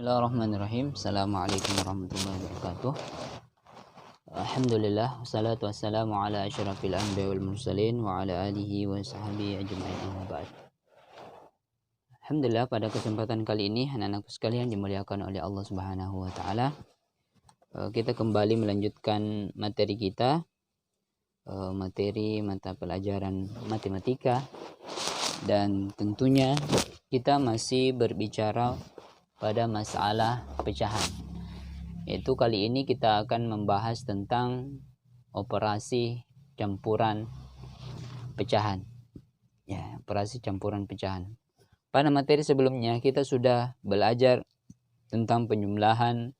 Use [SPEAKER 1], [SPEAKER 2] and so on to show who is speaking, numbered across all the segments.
[SPEAKER 1] Bismillahirrahmanirrahim. Assalamualaikum warahmatullahi wabarakatuh. Alhamdulillah, wassalatu wassalamu ala asyrafil anbiya wal mursalin wa ala alihi wa sahbihi ajma'in, amma ba'd. Alhamdulillah, pada kesempatan kali ini anak-anakku sekalian dimuliakan oleh Allah Subhanahu wa taala, kita kembali melanjutkan materi kita, materi mata pelajaran matematika, dan tentunya kita masih berbicara pada masalah pecahan. Yaitu kali ini kita akan membahas tentang operasi campuran pecahan. Ya, operasi campuran pecahan. Pada materi sebelumnya kita sudah belajar tentang penjumlahan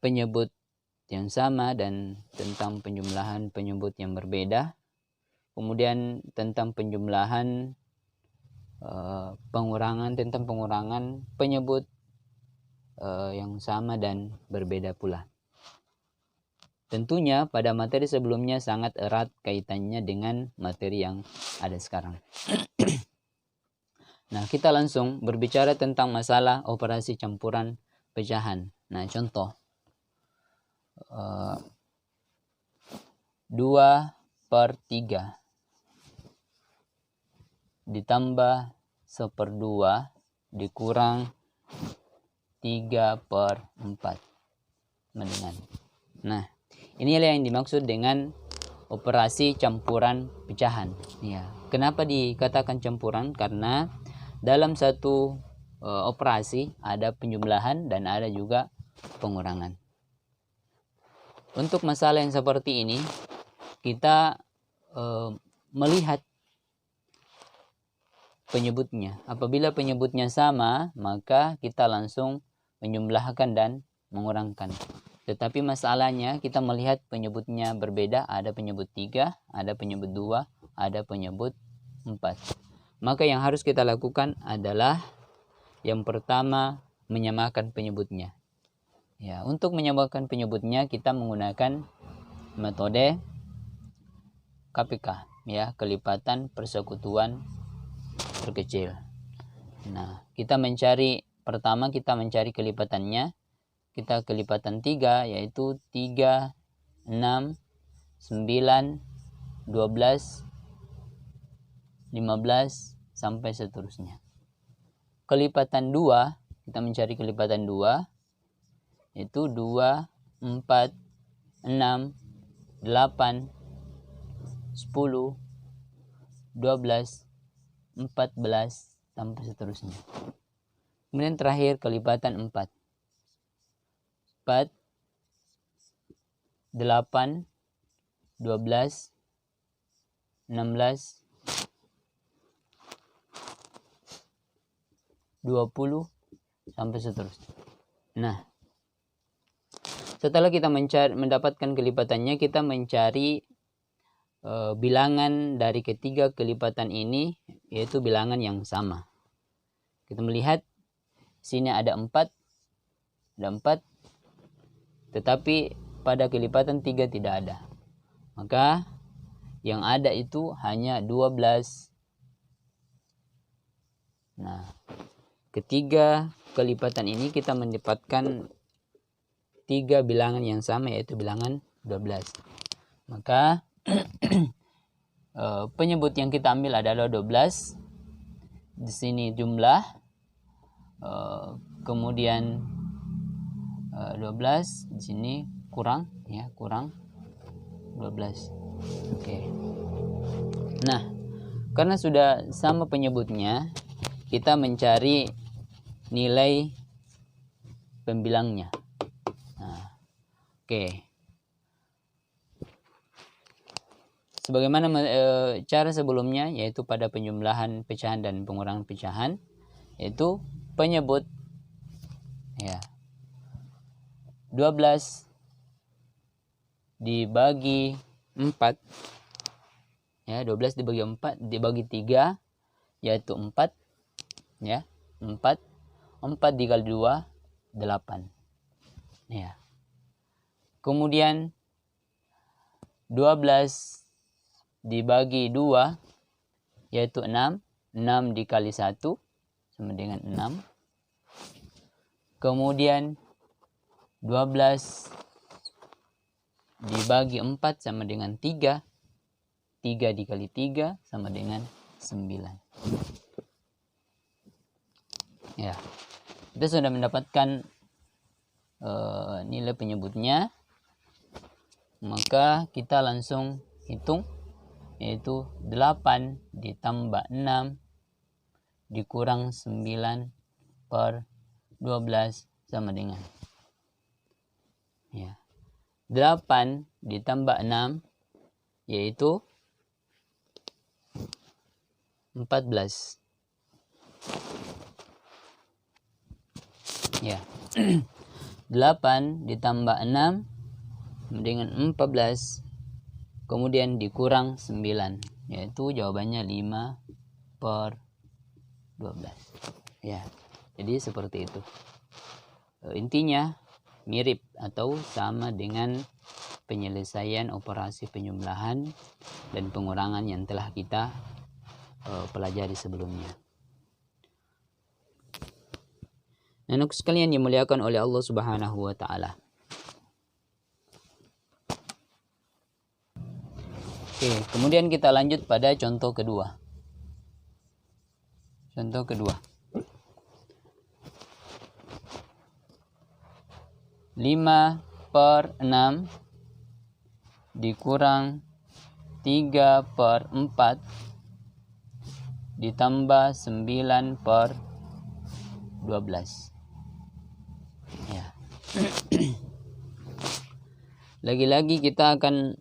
[SPEAKER 1] penyebut yang sama dan tentang penjumlahan penyebut yang berbeda. Kemudian tentang penjumlahan pengurangan penyebut yang sama dan berbeda pula. Tentunya pada materi sebelumnya sangat erat kaitannya dengan materi yang ada sekarang. Nah, kita langsung berbicara tentang masalah operasi campuran pecahan. Nah, contoh 2/3 ditambah 1/2 dikurang 3/4 dengan. Nah, inilah yang dimaksud dengan operasi campuran pecahan. Ya, kenapa dikatakan campuran? Karena dalam satu operasi ada penjumlahan dan ada juga pengurangan. Untuk masalah yang seperti ini, kita melihat penyebutnya. Apabila penyebutnya sama, maka kita langsung menjumlahkan dan mengurangkan. Tetapi masalahnya kita melihat penyebutnya berbeda, ada penyebut 3, ada penyebut 2, ada penyebut 4. Maka yang harus kita lakukan adalah yang pertama menyamakan penyebutnya. Ya, untuk menyamakan penyebutnya kita menggunakan metode KPK, ya, kelipatan persekutuan terkecil. Nah, kita mencari kelipatannya. Kita kelipatan 3, yaitu 3, 6, 9, 12, 15 sampai seterusnya. Kelipatan 2, kita mencari kelipatan 2, yaitu 2, 4, 6, 8, 10, 12, 14 sampai seterusnya. Kemudian terakhir kelipatan 4. 4, 8, 12, 16, 20 sampai seterusnya. Nah, setelah kita mendapatkan kelipatannya, kita mencari bilangan dari ketiga kelipatan ini, yaitu bilangan yang sama. Kita melihat sini ada 4, tetapi pada kelipatan 3 tidak ada. Maka yang ada itu hanya 12. Nah, ketiga kelipatan ini kita mendapatkan 3 bilangan yang sama, yaitu bilangan 12. Maka penyebut yang kita ambil adalah 12. Di sini jumlah, kemudian 12 di sini kurang 12. Oke. Nah, karena sudah sama penyebutnya, kita mencari nilai pembilangnya. Nah, oke. Sebagaimana cara sebelumnya, yaitu pada penjumlahan pecahan dan pengurangan pecahan, yaitu penyebut, ya, 12 dibagi 4, ya, 12 dibagi 4 dibagi 3, yaitu 4, ya, 4 dikali 2 8, ya. Kemudian 12 dibagi 2, yaitu 6 dikali 1 sama dengan 6. Kemudian 12 dibagi 4 sama dengan 3. 3 dikali 3 sama dengan 9. Ya, kita sudah mendapatkan nilai penyebutnya. Maka kita langsung hitung, yaitu 8 ditambah 6 dikurang 9 per 12 sama dengan, ya, 8 ditambah 6 yaitu 14. Ya. 8 ditambah 6 dengan 14, kemudian dikurang 9, yaitu jawabannya 5 per 12. Ya, jadi seperti itu. Intinya mirip atau sama dengan penyelesaian operasi penjumlahan dan pengurangan yang telah kita pelajari sebelumnya. Anak sekalian dimuliakan oleh Allah Subhanahu wa taala. Oke, kemudian kita lanjut pada contoh kedua. Contoh kedua. 5 per 6 dikurang 3 per 4 ditambah 9 per 12. Ya. Lagi-lagi kita akan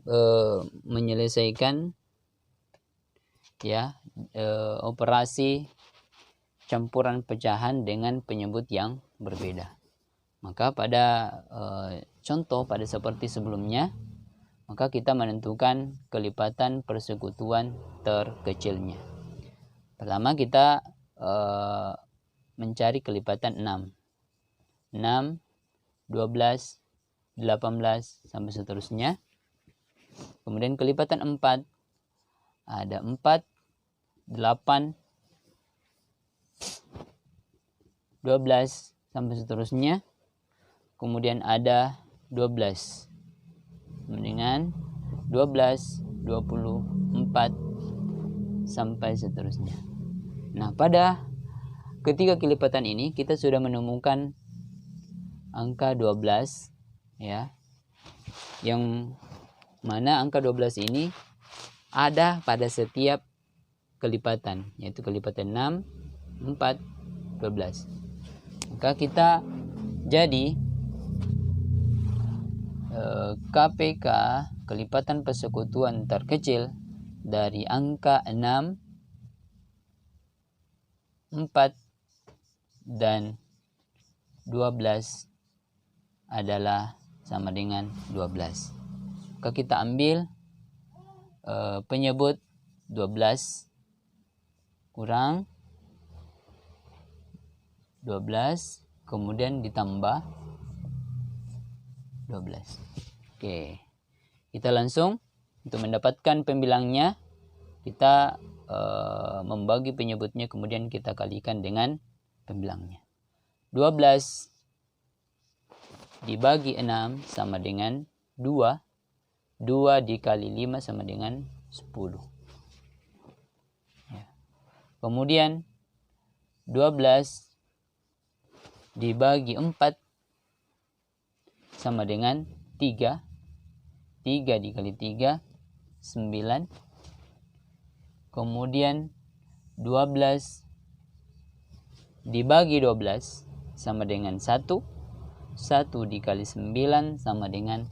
[SPEAKER 1] menyelesaikan operasi campuran pecahan dengan penyebut yang berbeda. Maka pada contoh pada seperti sebelumnya, maka kita menentukan kelipatan persekutuan terkecilnya. Pertama kita mencari kelipatan 6. 6, 12, 18 sampai seterusnya. Kemudian kelipatan 4 ada 4, 8, 12 sampai seterusnya. Kemudian ada 12 dengan 12, 24 sampai seterusnya. Nah, pada ketiga kelipatan ini kita sudah menemukan angka 12, ya. Yang mana angka 12 ini ada pada setiap kelipatan, yaitu kelipatan 6, 4, 12. Maka kita jadi KPK kelipatan persekutuan terkecil dari angka 6, 4, dan 12 adalah sama dengan 12. Maka kita ambil penyebut 12 kurang 12 kemudian ditambah 12. Oke. Kita langsung untuk mendapatkan pembilangnya kita membagi penyebutnya kemudian kita kalikan dengan pembilangnya. 12 dibagi 6 sama dengan 2. 2 dikali 5 sama dengan 10. Ya. Kemudian 12 dibagi 4 sama dengan 3. 3 dikali 3, 9. Kemudian 12 dibagi 12 sama dengan 1. 1 dikali 9 sama dengan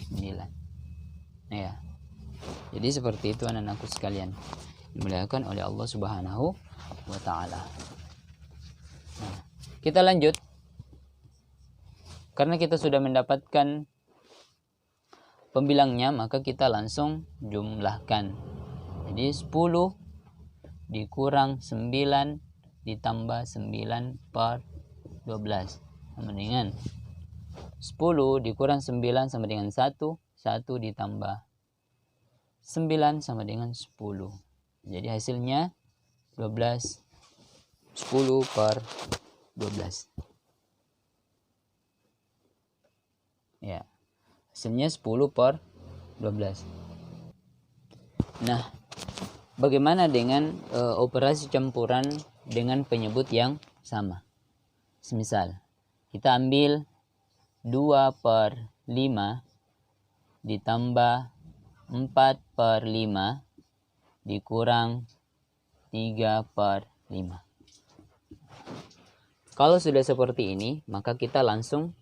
[SPEAKER 1] 9. Ya. Jadi seperti itu anak-anakku sekalian, dimuliakan oleh Allah Subhanahu wa taala. Nah, kita lanjut. Karena kita sudah mendapatkan pembilangnya, maka kita langsung jumlahkan. Jadi 10 dikurang 9 ditambah 9 per 12 sama dengan 10 dikurang 9 sama dengan 1. 1 ditambah 9 sama dengan 10. Jadi hasilnya 12, 10 per 12. Ya, hasilnya 10 per 12. Nah, bagaimana dengan operasi campuran dengan penyebut yang sama? Semisal, kita ambil 2 per 5 ditambah 4 per 5 dikurang 3 per 5. Kalau sudah seperti ini, maka kita langsung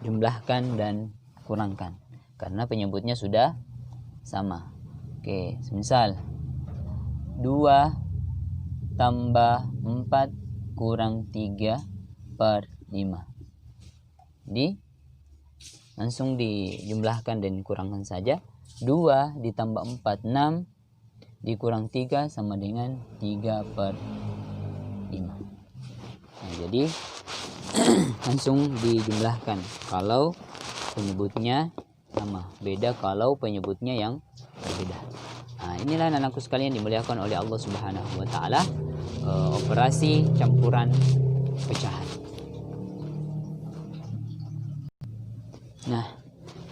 [SPEAKER 1] jumlahkan dan kurangkan, karena penyebutnya sudah sama. Oke, semisal 2 tambah 4 kurang 3 per 5. Jadi langsung dijumlahkan dan kurangkan saja. 2 ditambah 4, 6 dikurang 3 sama dengan 3 per 5. Nah, jadi langsung dijumlahkan kalau penyebutnya sama. Beda kalau penyebutnya yang berbeda. Nah, inilah anak-anakku sekalian dimuliakan oleh Allah Subhanahu wa taala, operasi campuran pecahan. Nah,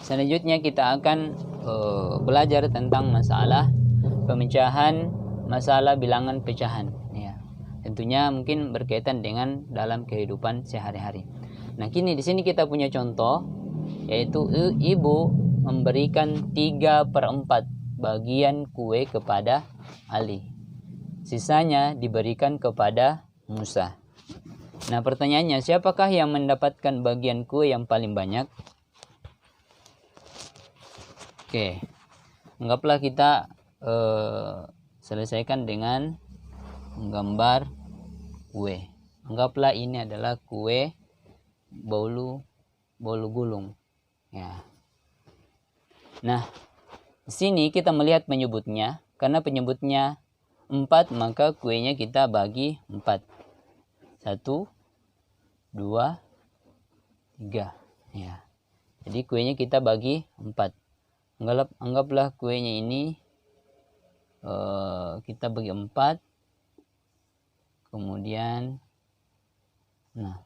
[SPEAKER 1] selanjutnya kita akan belajar tentang masalah pemecahan, masalah bilangan pecahan. Ya, tentunya mungkin berkaitan dengan dalam kehidupan sehari-hari. Nah, kini di sini kita punya contoh, yaitu ibu memberikan 3/4 bagian kue kepada Ali. Sisanya diberikan kepada Musa. Nah, pertanyaannya, siapakah yang mendapatkan bagian kue yang paling banyak? Oke, anggaplah kita selesaikan dengan menggambar kue. Anggaplah ini adalah kue bolu gulung. Ya. Nah, di sini kita melihat penyebutnya. Karena penyebutnya 4, maka kuenya kita bagi 4. 1, 2, 3. Ya. Jadi kuenya kita bagi 4. Anggaplah kuenya ini kita bagi 4. Kemudian, nah,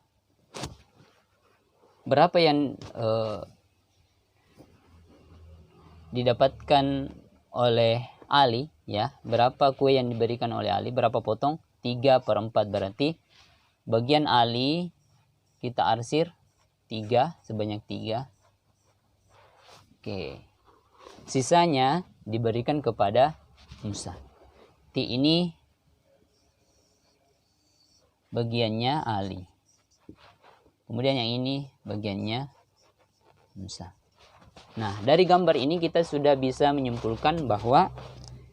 [SPEAKER 1] berapa yang didapatkan oleh Ali, ya? Berapa kue yang diberikan oleh Ali? Berapa potong? 3/4, berarti bagian Ali kita arsir 3, sebanyak 3. Oke. Sisanya diberikan kepada Musa. Ini bagiannya Ali. Kemudian yang ini bagiannya Musa. Nah, dari gambar ini kita sudah bisa menyimpulkan bahwa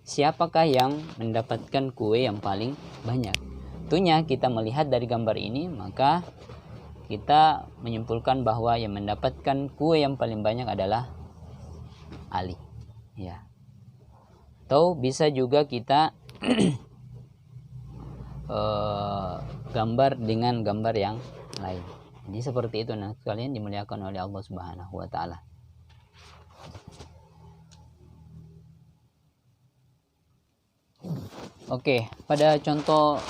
[SPEAKER 1] siapakah yang mendapatkan kue yang paling banyak. Tentunya kita melihat dari gambar ini, maka kita menyimpulkan bahwa yang mendapatkan kue yang paling banyak adalah Ali. Ya. Atau bisa juga kita gambar dengan gambar yang lain. Jadi seperti itu, nah kalian dimuliakan oleh Allah Subhanahu wa taala. Oke, pada contoh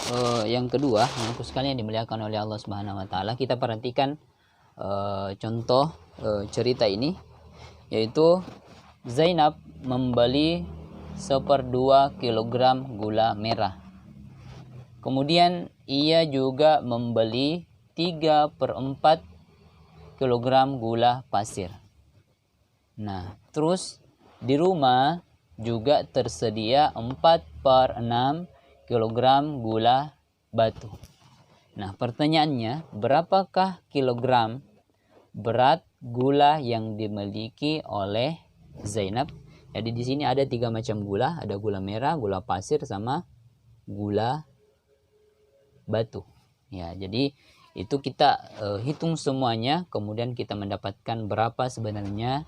[SPEAKER 1] yang kedua, yang sekalian dimuliakan oleh Allah Subhanahu wa taala, kita perhatikan contoh cerita ini, yaitu Zainab membeli 1/2 kilogram gula merah. Kemudian ia juga membeli 3/4 kilogram gula pasir. Nah, terus di rumah juga tersedia 4/6 kilogram gula batu. Nah, pertanyaannya, berapakah kilogram berat gula yang dimiliki oleh Zainab? Jadi di sini ada 3 macam gula, ada gula merah, gula pasir, sama gula batu. Ya, jadi itu kita hitung semuanya, kemudian kita mendapatkan berapa sebenarnya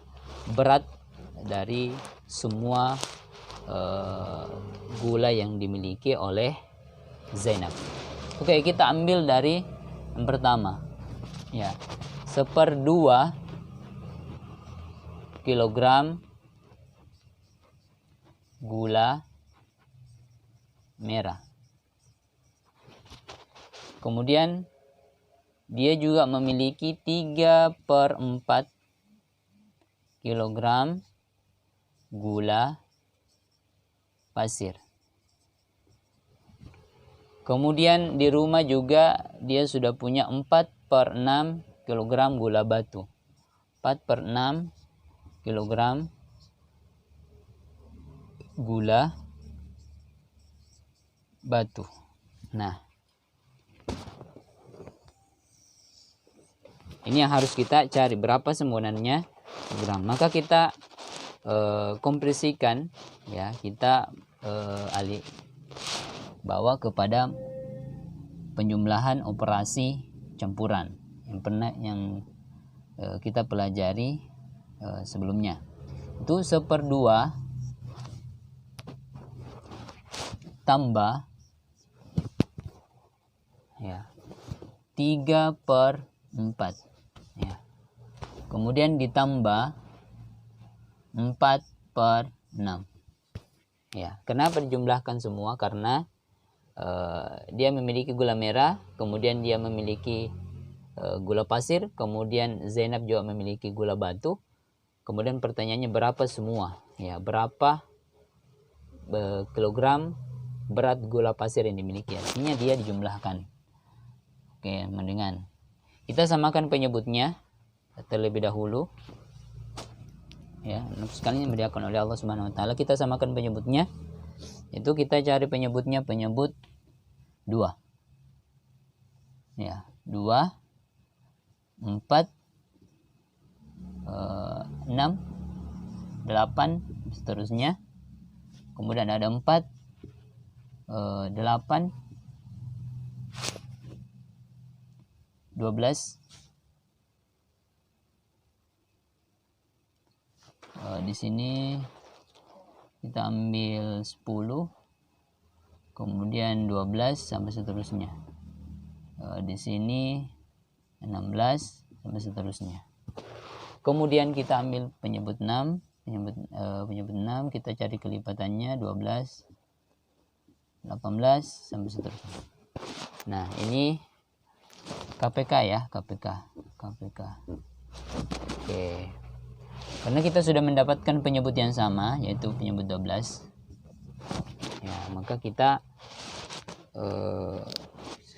[SPEAKER 1] berat dari semua gula yang dimiliki oleh Zainab. Oke, kita ambil dari yang pertama. Ya, 1/2 kilogram gula merah. Kemudian dia juga memiliki 3/4 kilogram gula pasir. Kemudian di rumah juga dia sudah punya 4/6 kilogram gula batu. 4/6 kilogram gula batu. Nah, ini yang harus kita cari, berapa sebenarnya gram. Maka kita kompresikan, ya, kita bawa kepada penjumlahan operasi campuran yang kita pelajari sebelumnya. Itu 1/2 tambah, ya, 3/4, ya. Kemudian ditambah 4/6. Ya, kenapa dijumlahkan semua? Karena dia memiliki gula merah, kemudian dia memiliki gula pasir, kemudian Zainab juga memiliki gula batu. Kemudian pertanyaannya berapa semua? Ya, berapa kilogram berat gula pasir yang dimiliki? Artinya dia dijumlahkan. Oke, mendingan kita samakan penyebutnya terlebih dahulu. Ya, sekalian dimuliakan oleh Allah Subhanahu wa taala, kita samakan penyebutnya. Itu kita cari penyebutnya, penyebut 2. Ya, 2, 4, 6, 8, seterusnya. Kemudian ada 4, 8, 12. Di sini kita ambil 10, kemudian 12 sampai seterusnya. Di sini 16 sampai seterusnya. Kemudian kita ambil penyebut 6, penyebut 6 kita cari kelipatannya 12, 18 sampai seterusnya. Nah, ini KPK ya, KPK. Oke. Karena kita sudah mendapatkan penyebut yang sama, yaitu penyebut 12. Ya, maka kita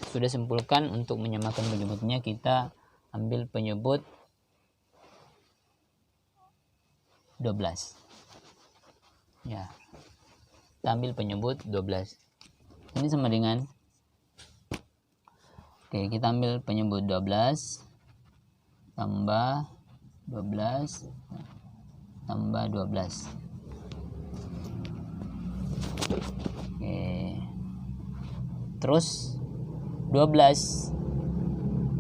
[SPEAKER 1] sudah simpulkan untuk menyamakan penyebutnya, kita ambil penyebut 12. Ya. Kita ambil penyebut 12. Ini sama dengan, oke, kita ambil penyebut 12 tambah 12 tambah 12. Oke. Terus 12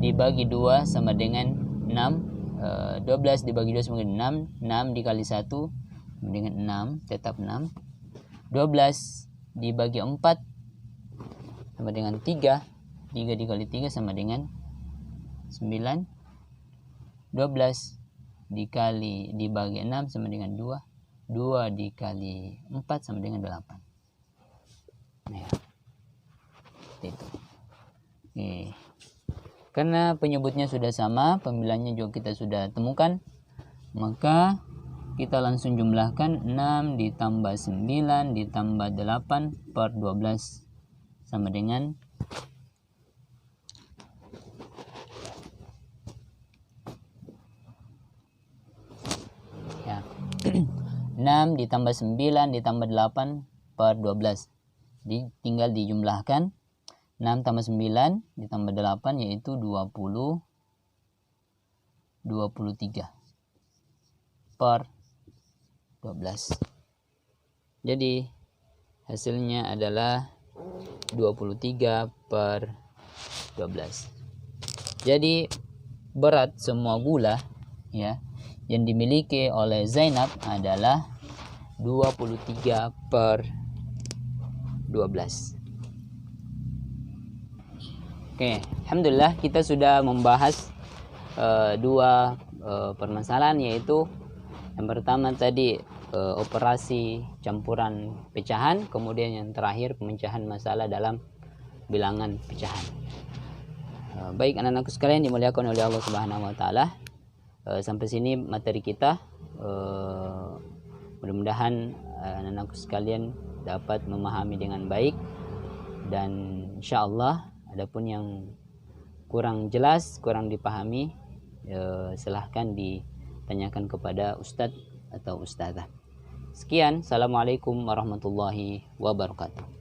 [SPEAKER 1] dibagi 2 sama dengan 6. 12 dibagi 2 sama dengan 6. 6 dikali 1 sama dengan 6, tetap 6. 12 dibagi 4 sama dengan 3. 3 dikali 3 sama dengan 9. 12 dibagi 6 sama dengan 2. 2 dikali 4 sama dengan 8. Nah, itu. Oke. Karena penyebutnya sudah sama, pemilihannya juga kita sudah temukan, maka kita langsung jumlahkan 6 ditambah 9 ditambah 8 per 12 sama dengan 6 ditambah 9 ditambah 8 per 12. Tinggal dijumlahkan. 6 tambah 9 ditambah 8 yaitu 23 per 12. Jadi hasilnya adalah 23 per 12. Jadi berat semua gula, ya, yang dimiliki oleh Zainab adalah 23 per 12. Oke, alhamdulillah kita sudah membahas dua permasalahan, yaitu yang pertama tadi operasi campuran pecahan, kemudian yang terakhir pemecahan masalah dalam bilangan pecahan. Baik anak-anakku sekalian dimuliakan oleh Allah Subhanahu wa taala. Sampai sini materi kita. Mudah-mudahan anak-anakku sekalian dapat memahami dengan baik, dan insyaallah adapun yang kurang jelas, kurang dipahami, silahkan ditanyakan kepada ustadz atau ustadzah. Sekian, assalamualaikum warahmatullahi wabarakatuh.